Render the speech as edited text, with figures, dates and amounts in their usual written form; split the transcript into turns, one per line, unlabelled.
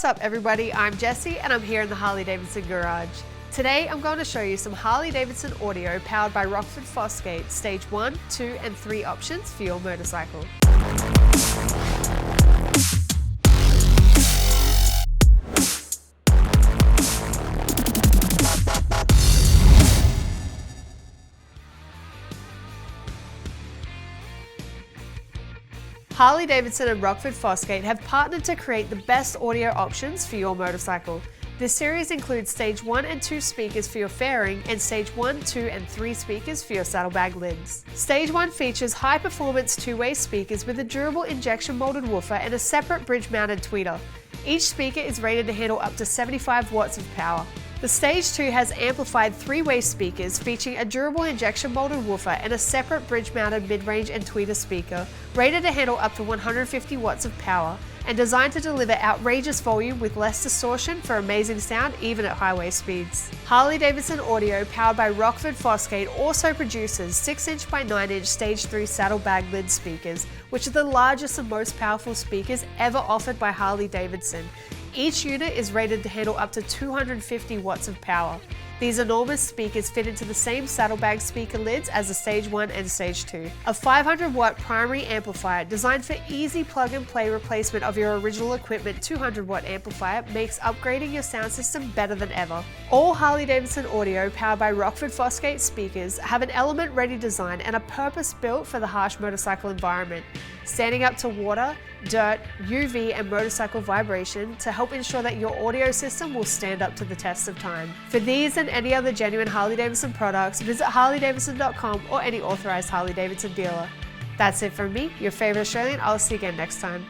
What's up everybody, I'm Jessie and I'm here in the Harley-Davidson garage. Today I'm going to show you some Harley-Davidson audio powered by Rockford Fosgate Stage I, II and III options for your motorcycle. Harley-Davidson and Rockford Fosgate have partnered to create the best audio options for your motorcycle. This series includes Stage 1 and 2 speakers for your fairing and Stage 1, 2 and 3 speakers for your saddlebag lids. Stage 1 features high-performance two-way speakers with a durable injection molded woofer and a separate bridge-mounted tweeter. Each speaker is rated to handle up to 75 watts of power. The Stage 2 has amplified three-way speakers featuring a durable injection molded woofer and a separate bridge-mounted mid-range and tweeter speaker, rated to handle up to 150 watts of power, and designed to deliver outrageous volume with less distortion for amazing sound even at highway speeds. Harley-Davidson Audio, powered by Rockford Fosgate, also produces 6" by 9" Stage 3 saddlebag lid speakers, which are the largest and most powerful speakers ever offered by Harley-Davidson. Each unit is rated to handle up to 250 watts of power. These enormous speakers fit into the same saddlebag speaker lids as the Stage 1 and Stage 2. A 500-watt primary amplifier designed for easy plug-and-play replacement of your original equipment 200-watt amplifier makes upgrading your sound system better than ever. All Harley-Davidson Audio powered by Rockford Fosgate speakers have an element-ready design and are purpose-built for the harsh motorcycle environment, standing up to water, dirt, UV and motorcycle vibration to help ensure that your audio system will stand up to the test of time. For these and any other genuine Harley-Davidson products, visit harley-davidson.com or any authorized Harley-Davidson dealer. That's it from me, your favorite Australian. I'll see you again next time.